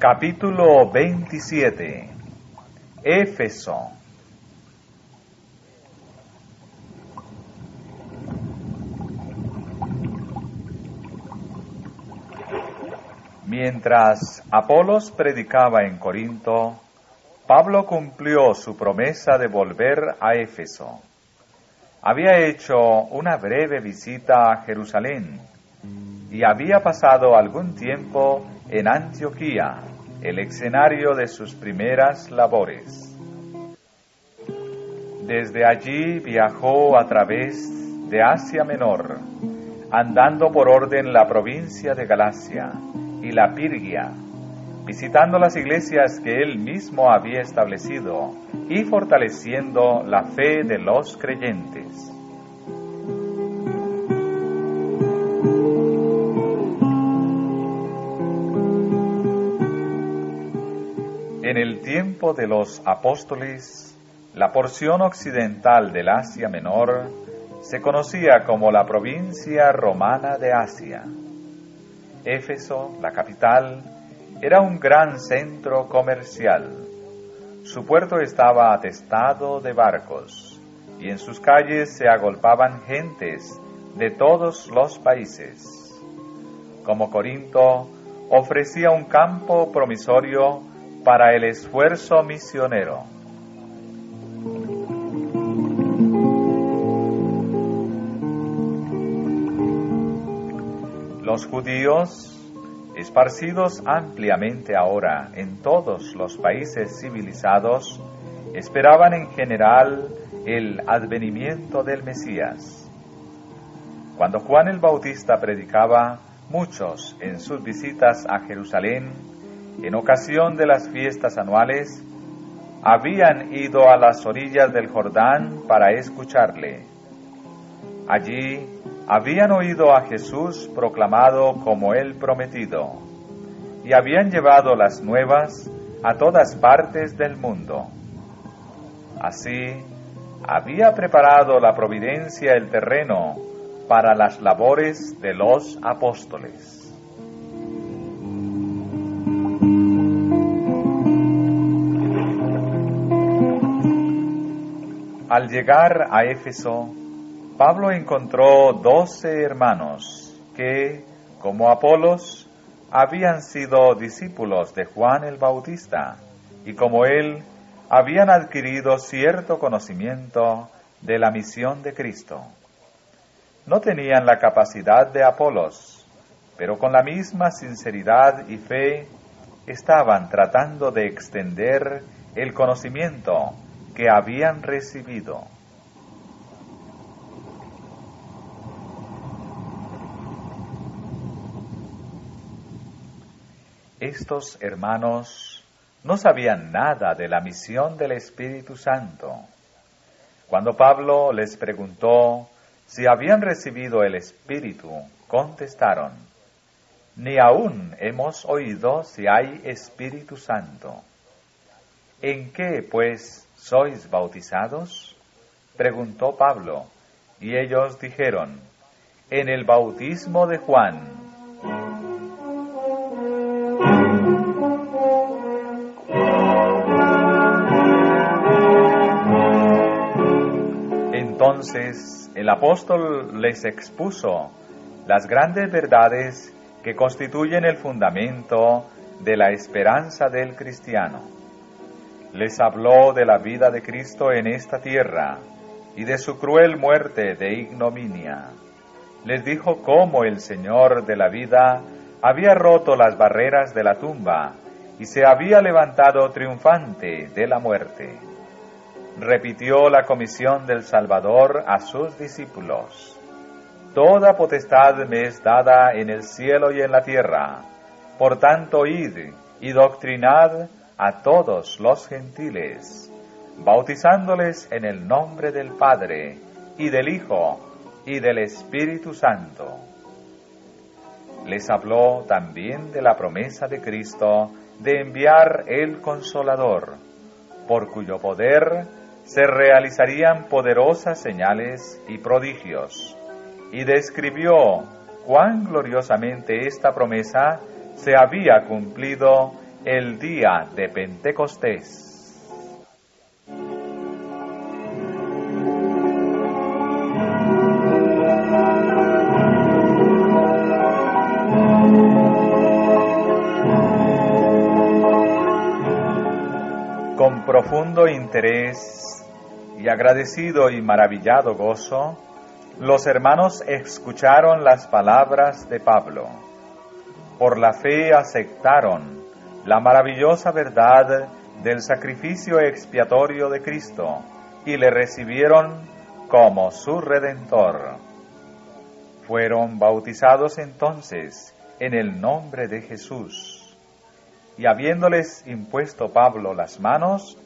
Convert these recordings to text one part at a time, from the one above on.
Capítulo 27. Éfeso. Mientras Apolos predicaba en Corinto, Pablo cumplió su promesa de volver a Éfeso. Había hecho una breve visita a Jerusalén y había pasado algún tiempo en Antioquía, el escenario de sus primeras labores. Desde allí viajó a través de Asia Menor, andando por orden la provincia de Galacia y la Pirgia, visitando las iglesias que él mismo había establecido y fortaleciendo la fe de los creyentes. En el tiempo de los apóstoles, la porción occidental del Asia Menor se conocía como la provincia romana de Asia. Éfeso, la capital, era un gran centro comercial. Su puerto estaba atestado de barcos, y en sus calles se agolpaban gentes de todos los países. Como Corinto, ofrecía un campo promisorio para el esfuerzo misionero. Los judíos, esparcidos ampliamente ahora en todos los países civilizados, esperaban en general el advenimiento del Mesías. Cuando Juan el Bautista predicaba, muchos en sus visitas a Jerusalén, en ocasión de las fiestas anuales, habían ido a las orillas del Jordán para escucharle. Allí habían oído a Jesús proclamado como el prometido, y habían llevado las nuevas a todas partes del mundo. Así, había preparado la providencia el terreno para las labores de los apóstoles. Al llegar a Éfeso, Pablo encontró 12 hermanos que, como Apolos, habían sido discípulos de Juan el Bautista y como él, habían adquirido cierto conocimiento de la misión de Cristo. No tenían la capacidad de Apolos, pero con la misma sinceridad y fe estaban tratando de extender el conocimiento que habían recibido. Estos hermanos no sabían nada de la misión del Espíritu Santo. Cuando Pablo les preguntó si habían recibido el Espíritu, contestaron: «Ni aún hemos oído si hay Espíritu Santo». «¿En qué, pues, sois bautizados?», preguntó Pablo, y ellos dijeron: «En el bautismo de Juan». Entonces el apóstol les expuso las grandes verdades que constituyen el fundamento de la esperanza del cristiano. Les habló de la vida de Cristo en esta tierra y de su cruel muerte de ignominia. Les dijo cómo el Señor de la vida había roto las barreras de la tumba y se había levantado triunfante de la muerte. Repitió la comisión del Salvador a sus discípulos: «Toda potestad me es dada en el cielo y en la tierra. Por tanto, id y doctrinad a todos los gentiles, bautizándoles en el nombre del Padre, y del Hijo, y del Espíritu Santo». Les habló también de la promesa de Cristo de enviar el Consolador, por cuyo poder se realizarían poderosas señales y prodigios, y describió cuán gloriosamente esta promesa se había cumplido el día de Pentecostés. Con profundo interés y agradecido y maravillado gozo, los hermanos escucharon las palabras de Pablo. Por la fe aceptaron la maravillosa verdad del sacrificio expiatorio de Cristo y le recibieron como su Redentor. Fueron bautizados entonces en el nombre de Jesús. Y habiéndoles impuesto Pablo las manos,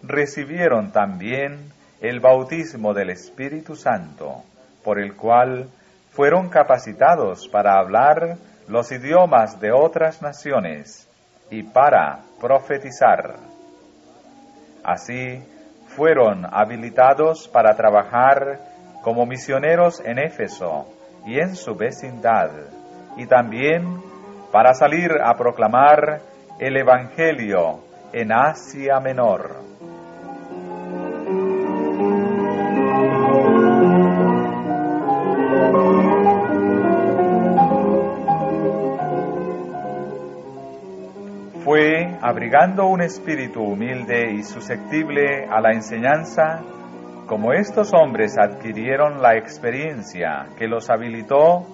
recibieron también el bautismo del Espíritu Santo, por el cual fueron capacitados para hablar los idiomas de otras naciones y para profetizar. Así fueron habilitados para trabajar como misioneros en Éfeso y en su vecindad, y también para salir a proclamar el Evangelio en Asia Menor. Fue abrigando un espíritu humilde y susceptible a la enseñanza, como estos hombres adquirieron la experiencia que los habilitó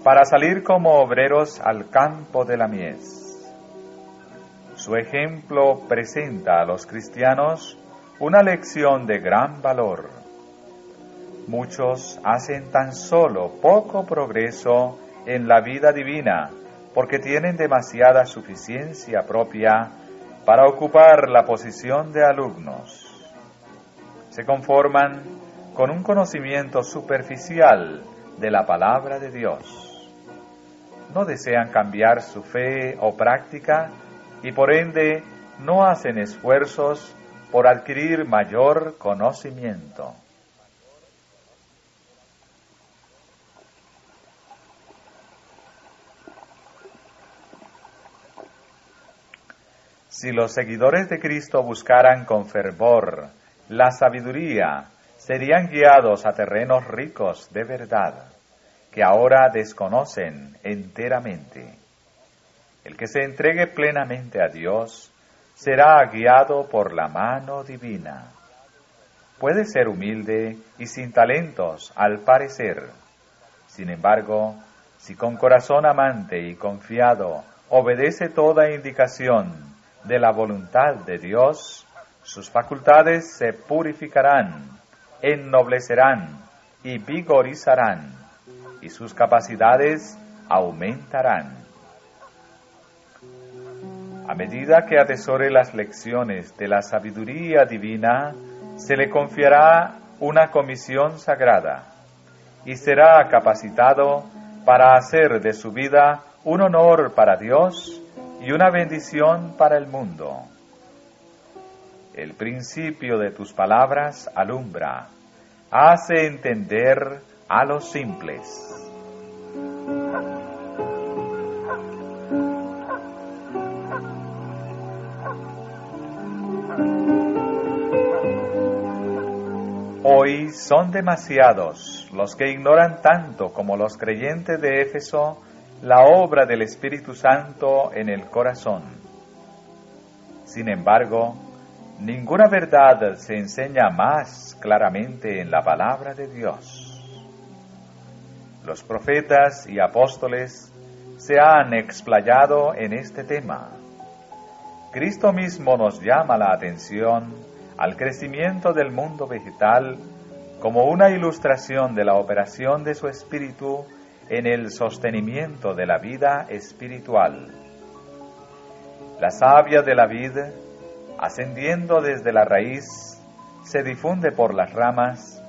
para salir como obreros al campo de la mies. Su ejemplo presenta a los cristianos una lección de gran valor. Muchos hacen tan solo poco progreso en la vida divina porque tienen demasiada suficiencia propia para ocupar la posición de alumnos. Se conforman con un conocimiento superficial de la palabra de Dios. No desean cambiar su fe o práctica y por ende no hacen esfuerzos por adquirir mayor conocimiento. Si los seguidores de Cristo buscaran con fervor la sabiduría, serían guiados a terrenos ricos de verdad, que ahora desconocen enteramente. El que se entregue plenamente a Dios será guiado por la mano divina. Puede ser humilde y sin talentos al parecer. Sin embargo, si con corazón amante y confiado obedece toda indicación de la voluntad de Dios, sus facultades se purificarán, ennoblecerán y vigorizarán, y sus capacidades aumentarán. A medida que atesore las lecciones de la sabiduría divina, se le confiará una comisión sagrada y será capacitado para hacer de su vida un honor para Dios y una bendición para el mundo. El principio de tus palabras alumbra, hace entender a los simples. Hoy son demasiados los que ignoran tanto como los creyentes de Éfeso la obra del Espíritu Santo en el corazón. Sin embargo, ninguna verdad se enseña más claramente en la palabra de Dios. Los profetas y apóstoles se han explayado en este tema. Cristo mismo nos llama la atención al crecimiento del mundo vegetal como una ilustración de la operación de su Espíritu en el sostenimiento de la vida espiritual. La savia de la vid, ascendiendo desde la raíz, se difunde por las ramas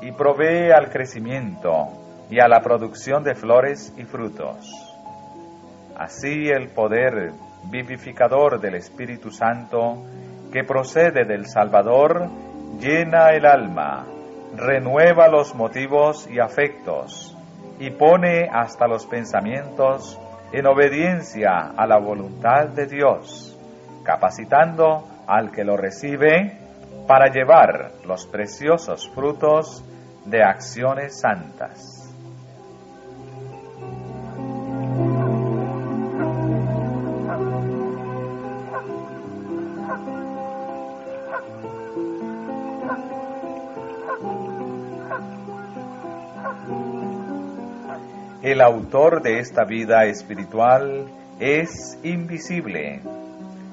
y provee al crecimiento y a la producción de flores y frutos. Así el poder vivificador del Espíritu Santo, que procede del Salvador, llena el alma, renueva los motivos y afectos, y pone hasta los pensamientos en obediencia a la voluntad de Dios, capacitando al que lo recibe para llevar los preciosos frutos de acciones santas. El autor de esta vida espiritual es invisible,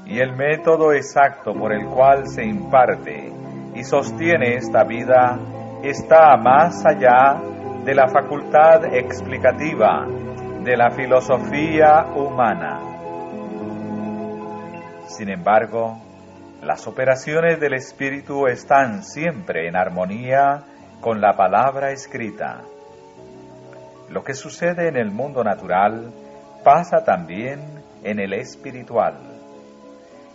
y el método exacto por el cual se imparte y sostiene esta vida está más allá de la facultad explicativa de la filosofía humana. Sin embargo, las operaciones del Espíritu están siempre en armonía con la palabra escrita. Lo que sucede en el mundo natural pasa también en el espiritual.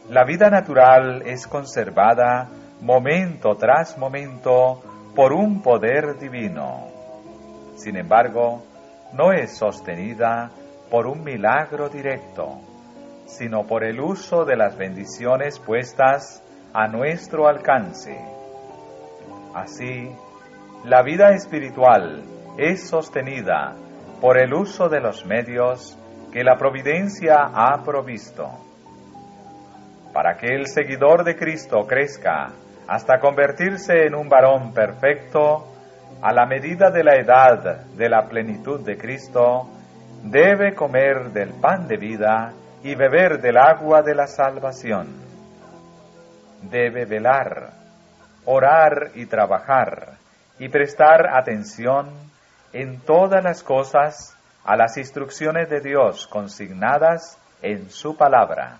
La vida natural es conservada momento tras momento por un poder divino. Sin embargo, no es sostenida por un milagro directo, sino por el uso de las bendiciones puestas a nuestro alcance. Así, la vida espiritual es sostenida por el uso de los medios que la providencia ha provisto. Para que el seguidor de Cristo crezca hasta convertirse en un varón perfecto, a la medida de la edad de la plenitud de Cristo, debe comer del pan de vida y beber del agua de la salvación. Debe velar, orar y trabajar, y prestar atención en todas las cosas a las instrucciones de Dios consignadas en su palabra.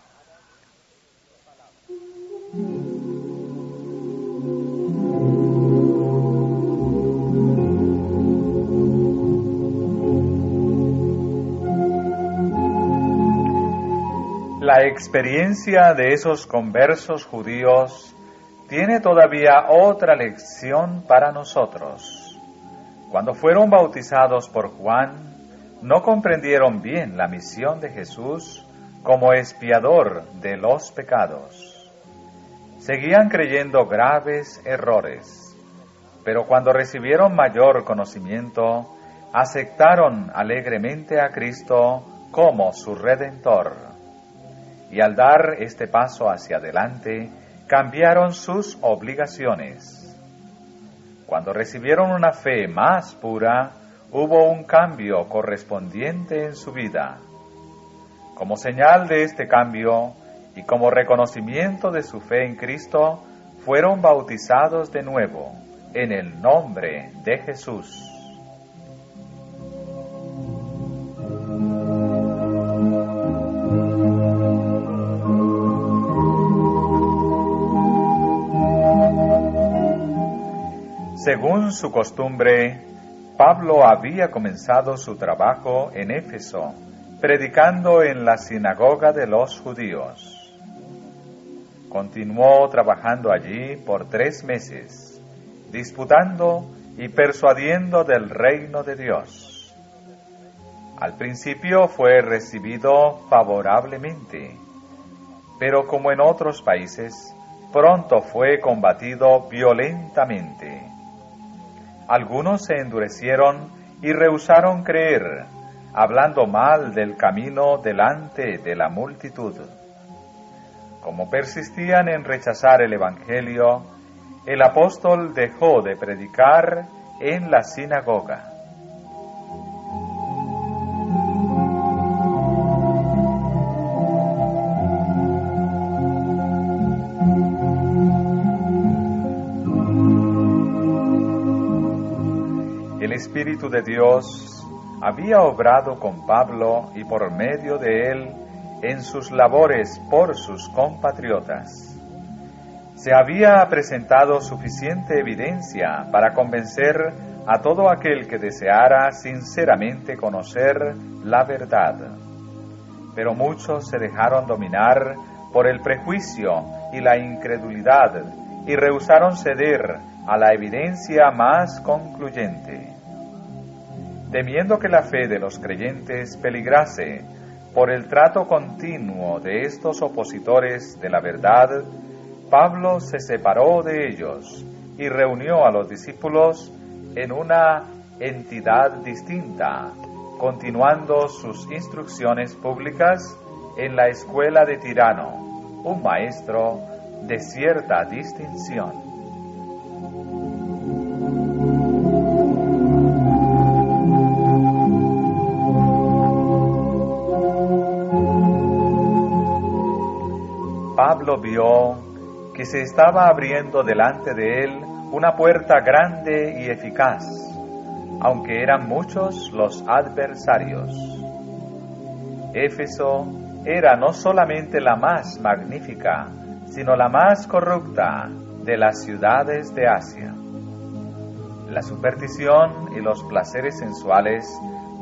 La experiencia de esos conversos judíos tiene todavía otra lección para nosotros. Cuando fueron bautizados por Juan, no comprendieron bien la misión de Jesús como expiador de los pecados. Seguían creyendo graves errores, pero cuando recibieron mayor conocimiento, aceptaron alegremente a Cristo como su Redentor. Y al dar este paso hacia adelante, cambiaron sus obligaciones. Cuando recibieron una fe más pura, hubo un cambio correspondiente en su vida. Como señal de este cambio y como reconocimiento de su fe en Cristo, fueron bautizados de nuevo en el nombre de Jesús. Según su costumbre, Pablo había comenzado su trabajo en Éfeso, predicando en la sinagoga de los judíos. Continuó trabajando allí por 3 meses, disputando y persuadiendo del reino de Dios. Al principio fue recibido favorablemente, pero como en otros países, pronto fue combatido violentamente. Algunos se endurecieron y rehusaron creer, hablando mal del camino delante de la multitud. Como persistían en rechazar el Evangelio, el apóstol dejó de predicar en la sinagoga. El Espíritu de Dios había obrado con Pablo y por medio de él en sus labores por sus compatriotas. Se había presentado suficiente evidencia para convencer a todo aquel que deseara sinceramente conocer la verdad. Pero muchos se dejaron dominar por el prejuicio y la incredulidad y rehusaron ceder a la evidencia más concluyente. Temiendo que la fe de los creyentes peligrase por el trato continuo de estos opositores de la verdad, Pablo se separó de ellos y reunió a los discípulos en una entidad distinta, continuando sus instrucciones públicas en la escuela de Tirano, un maestro de cierta distinción. Pablo vio que se estaba abriendo delante de él una puerta grande y eficaz, aunque eran muchos los adversarios. Éfeso era no solamente la más magnífica, sino la más corrupta de las ciudades de Asia. La superstición y los placeres sensuales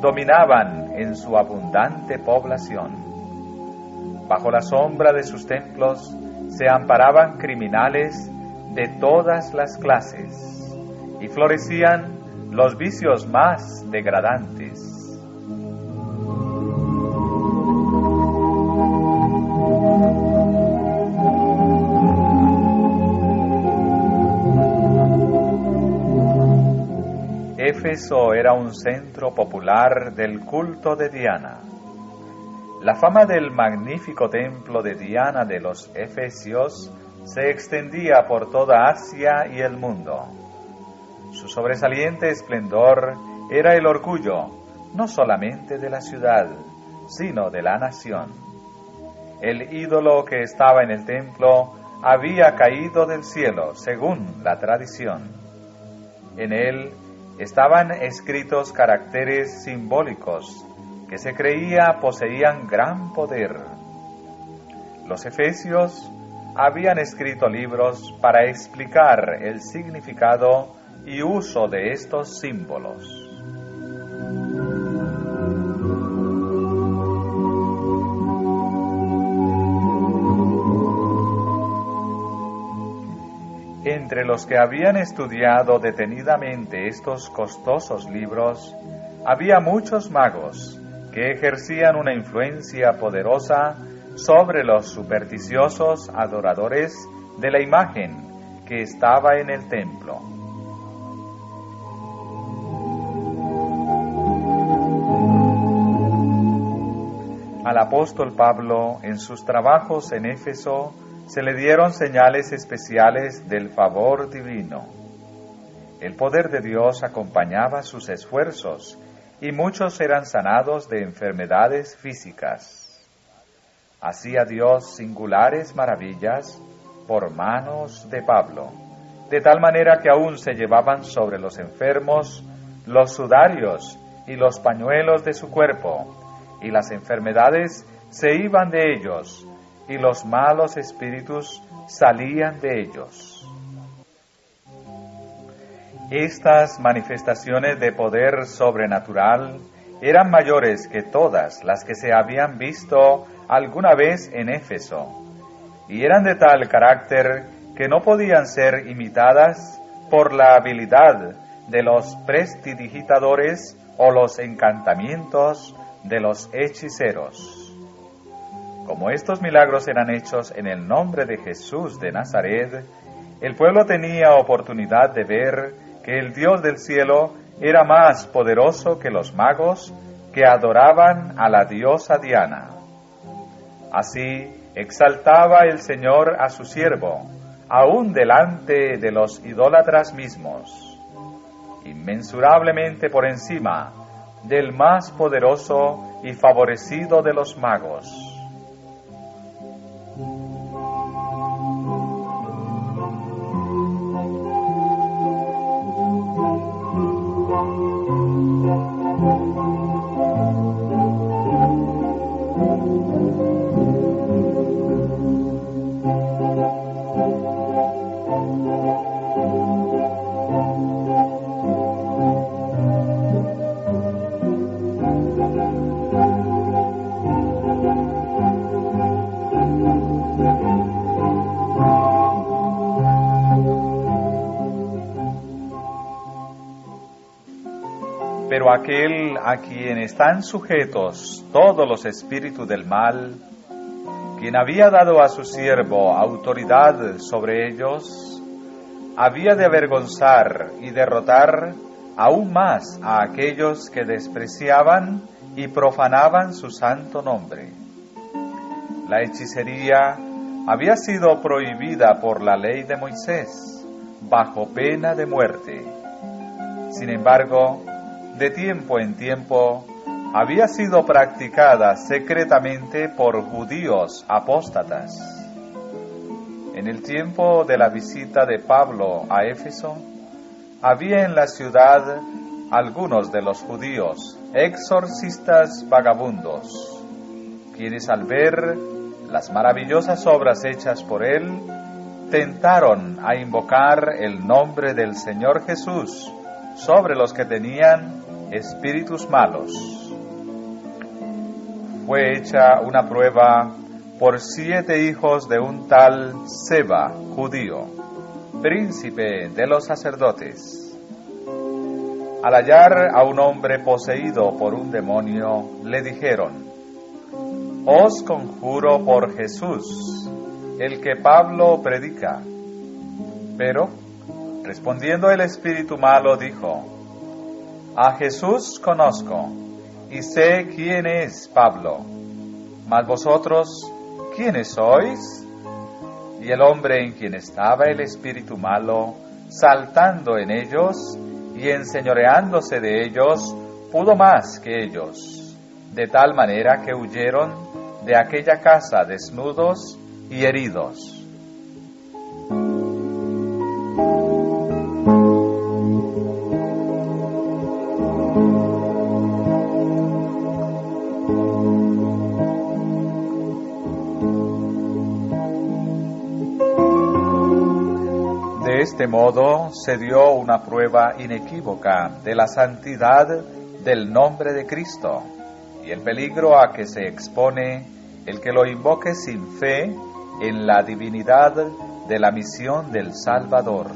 dominaban en su abundante población. Bajo la sombra de sus templos se amparaban criminales de todas las clases y florecían los vicios más degradantes. Éfeso era un centro popular del culto de Diana. La fama del magnífico templo de Diana de los Efesios se extendía por toda Asia y el mundo. Su sobresaliente esplendor era el orgullo, no solamente de la ciudad, sino de la nación. El ídolo que estaba en el templo había caído del cielo, según la tradición. En él estaban escritos caracteres simbólicos que se creía poseían gran poder. Los efesios habían escrito libros para explicar el significado y uso de estos símbolos. Entre los que habían estudiado detenidamente estos costosos libros, había muchos magos que ejercían una influencia poderosa sobre los supersticiosos adoradores de la imagen que estaba en el templo. Al apóstol Pablo, en sus trabajos en Éfeso, se le dieron señales especiales del favor divino. El poder de Dios acompañaba sus esfuerzos y muchos eran sanados de enfermedades físicas. Hacía Dios singulares maravillas por manos de Pablo, de tal manera que aún se llevaban sobre los enfermos los sudarios y los pañuelos de su cuerpo, y las enfermedades se iban de ellos, y los malos espíritus salían de ellos. Estas manifestaciones de poder sobrenatural eran mayores que todas las que se habían visto alguna vez en Éfeso, y eran de tal carácter que no podían ser imitadas por la habilidad de los prestidigitadores o los encantamientos de los hechiceros. Como estos milagros eran hechos en el nombre de Jesús de Nazaret, el pueblo tenía oportunidad de ver que el Dios del cielo era más poderoso que los magos que adoraban a la diosa Diana. Así exaltaba el Señor a su siervo, aún delante de los idólatras mismos, inmensurablemente por encima del más poderoso y favorecido de los magos. Pero aquel a quien están sujetos todos los espíritus del mal, quien había dado a su siervo autoridad sobre ellos, había de avergonzar y derrotar aún más a aquellos que despreciaban y profanaban su santo nombre. La hechicería había sido prohibida por la ley de Moisés, bajo pena de muerte. Sin embargo, de tiempo en tiempo, había sido practicada secretamente por judíos apóstatas. En el tiempo de la visita de Pablo a Éfeso, había en la ciudad algunos de los judíos, exorcistas vagabundos, quienes al ver las maravillosas obras hechas por él, tentaron a invocar el nombre del Señor Jesús sobre los que tenían espíritus malos. Fue hecha una prueba por 7 hijos de un tal Seba, judío, príncipe de los sacerdotes. Al hallar a un hombre poseído por un demonio, le dijeron: «Os conjuro por Jesús, el que Pablo predica». Pero, respondiendo el espíritu malo, dijo: «A Jesús conozco, y sé quién es Pablo, mas vosotros, ¿quiénes sois?». Y el hombre en quien estaba el espíritu malo, saltando en ellos y enseñoreándose de ellos, pudo más que ellos, de tal manera que huyeron de aquella casa desnudos y heridos. De este modo se dio una prueba inequívoca de la santidad del nombre de Cristo y el peligro a que se expone el que lo invoque sin fe en la divinidad de la misión del Salvador.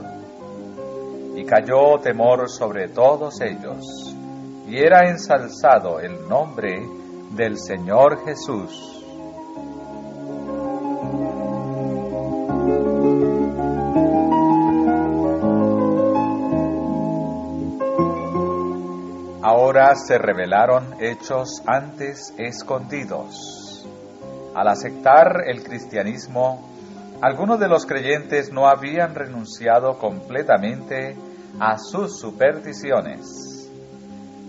Y cayó temor sobre todos ellos, y era ensalzado el nombre del Señor Jesús. Ahora se revelaron hechos antes escondidos. Al aceptar el cristianismo, algunos de los creyentes no habían renunciado completamente a sus supersticiones.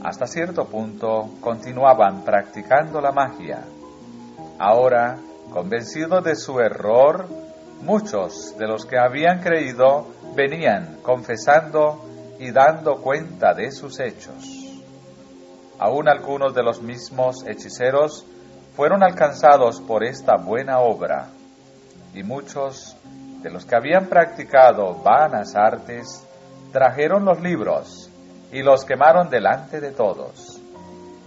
Hasta cierto punto continuaban practicando la magia. Ahora, convencidos de su error, muchos de los que habían creído venían confesando y dando cuenta de sus hechos. Aún algunos de los mismos hechiceros fueron alcanzados por esta buena obra, y muchos de los que habían practicado vanas artes trajeron los libros y los quemaron delante de todos,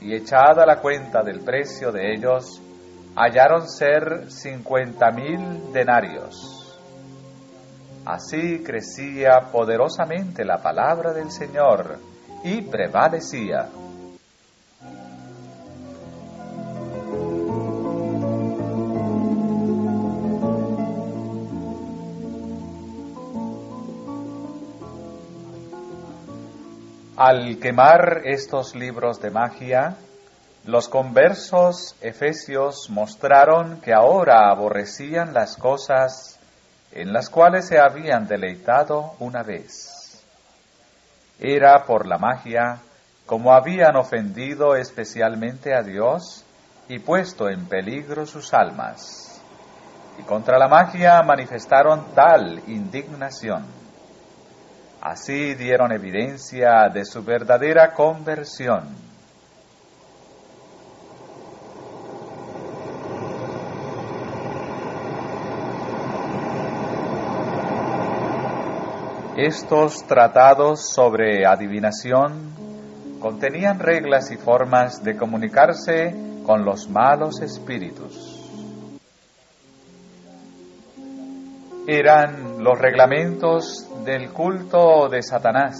y echada la cuenta del precio de ellos, hallaron ser 50,000 denarios. Así crecía poderosamente la palabra del Señor y prevalecía. Al quemar estos libros de magia, los conversos efesios mostraron que ahora aborrecían las cosas en las cuales se habían deleitado una vez. Era por la magia como habían ofendido especialmente a Dios y puesto en peligro sus almas. Y contra la magia manifestaron tal indignación. Así dieron evidencia de su verdadera conversión. Estos tratados sobre adivinación contenían reglas y formas de comunicarse con los malos espíritus. Eran los reglamentos del culto de Satanás.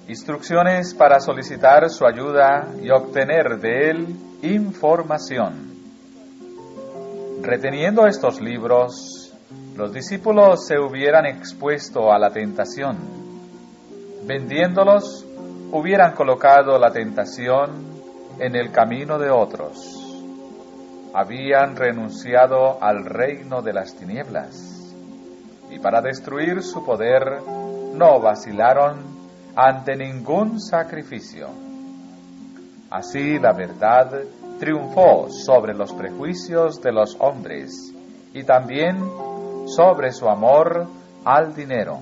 instrucciones para solicitar su ayuda y obtener de él información. Reteniendo estos libros, los discípulos se hubieran expuesto a la tentación. Vendiéndolos, hubieran colocado la tentación en el camino de otros. Habían renunciado al reino de las tinieblas, y para destruir su poder no vacilaron ante ningún sacrificio. Así la verdad triunfó sobre los prejuicios de los hombres y también sobre su amor al dinero.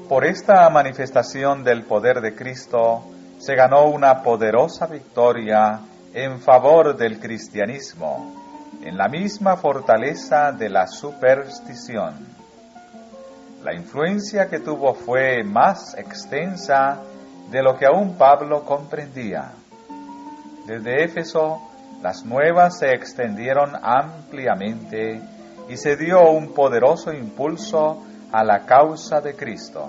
Por esta manifestación del poder de Cristo se ganó una poderosa victoria en favor del cristianismo, en la misma fortaleza de la superstición. La influencia que tuvo fue más extensa de lo que aún Pablo comprendía. Desde Éfeso, las nuevas se extendieron ampliamente y se dio un poderoso impulso a la causa de Cristo.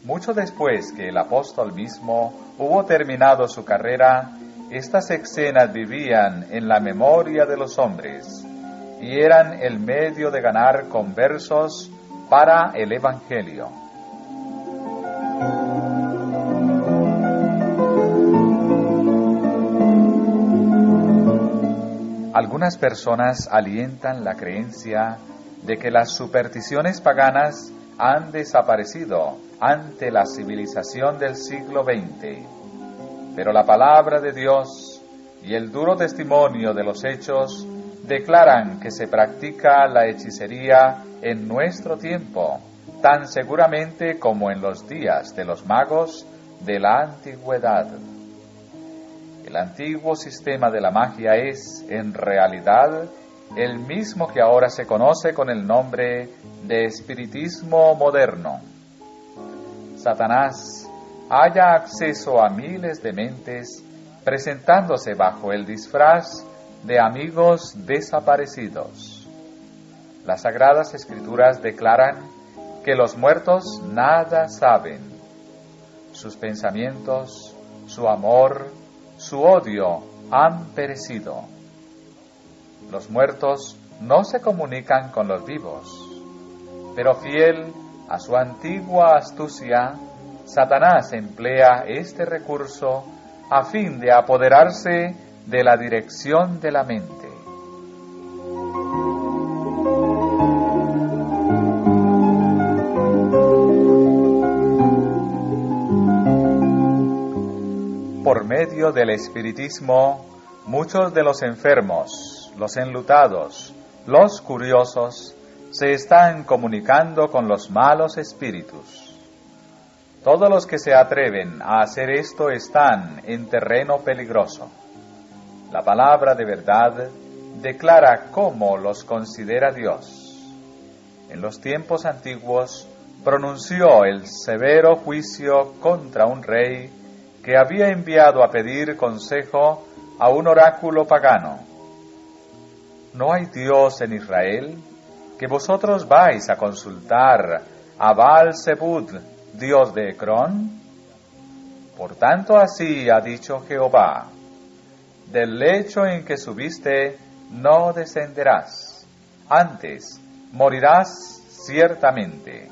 Mucho después que el apóstol mismo hubo terminado su carrera, estas escenas vivían en la memoria de los hombres y eran el medio de ganar conversos para el Evangelio. Algunas personas alientan la creencia de que las supersticiones paganas han desaparecido ante la civilización del siglo XX, pero la palabra de Dios y el duro testimonio de los hechos declaran que se practica la hechicería en nuestro tiempo, tan seguramente como en los días de los magos de la antigüedad. El antiguo sistema de la magia es, en realidad, el mismo que ahora se conoce con el nombre de espiritismo moderno. Satanás halla acceso a miles de mentes presentándose bajo el disfraz de amigos desaparecidos. Las Sagradas Escrituras declaran que los muertos nada saben. Sus pensamientos, su amor, su odio han perecido. Los muertos no se comunican con los vivos, pero fiel a su antigua astucia, Satanás emplea este recurso a fin de apoderarse de la dirección de la mente. Por medio del espiritismo, muchos de los enfermos, los enlutados, los curiosos, se están comunicando con los malos espíritus. Todos los que se atreven a hacer esto están en terreno peligroso. La palabra de verdad declara cómo los considera Dios. En los tiempos antiguos pronunció el severo juicio contra un rey que había enviado a pedir consejo a un oráculo pagano. ¿No hay Dios en Israel? Que vosotros vais a consultar a Baal-Zebud, dios de Ecrón. Por tanto así ha dicho Jehová: del lecho en que subiste no descenderás, antes morirás ciertamente.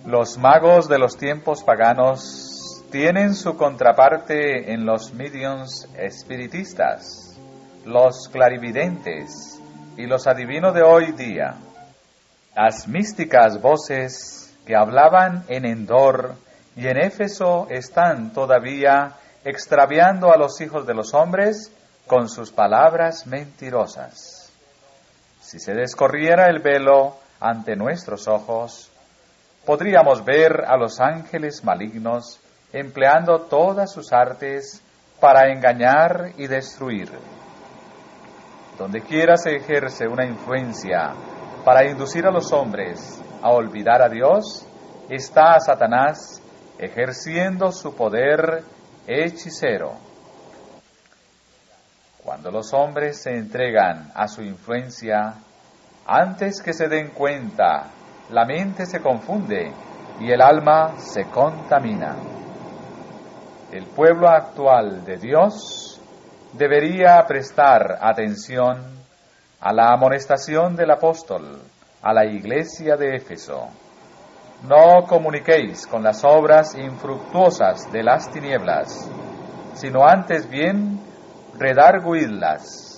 Los magos de los tiempos paganos tienen su contraparte en los mediums espiritistas, los clarividentes y los adivinos de hoy día. Las místicas voces que hablaban en Endor y en Éfeso están todavía extraviando a los hijos de los hombres con sus palabras mentirosas. Si se descorriera el velo ante nuestros ojos, podríamos ver a los ángeles malignos empleando todas sus artes para engañar y destruir. Donde quiera se ejerce una influencia para inducir a los hombres a olvidar a Dios, está Satanás ejerciendo su poder hechicero. Cuando los hombres se entregan a su influencia, antes que se den cuenta, la mente se confunde y el alma se contamina. El pueblo actual de Dios debería prestar atención a la amonestación del apóstol a la iglesia de Éfeso. No comuniquéis con las obras infructuosas de las tinieblas, sino antes bien redarguidlas.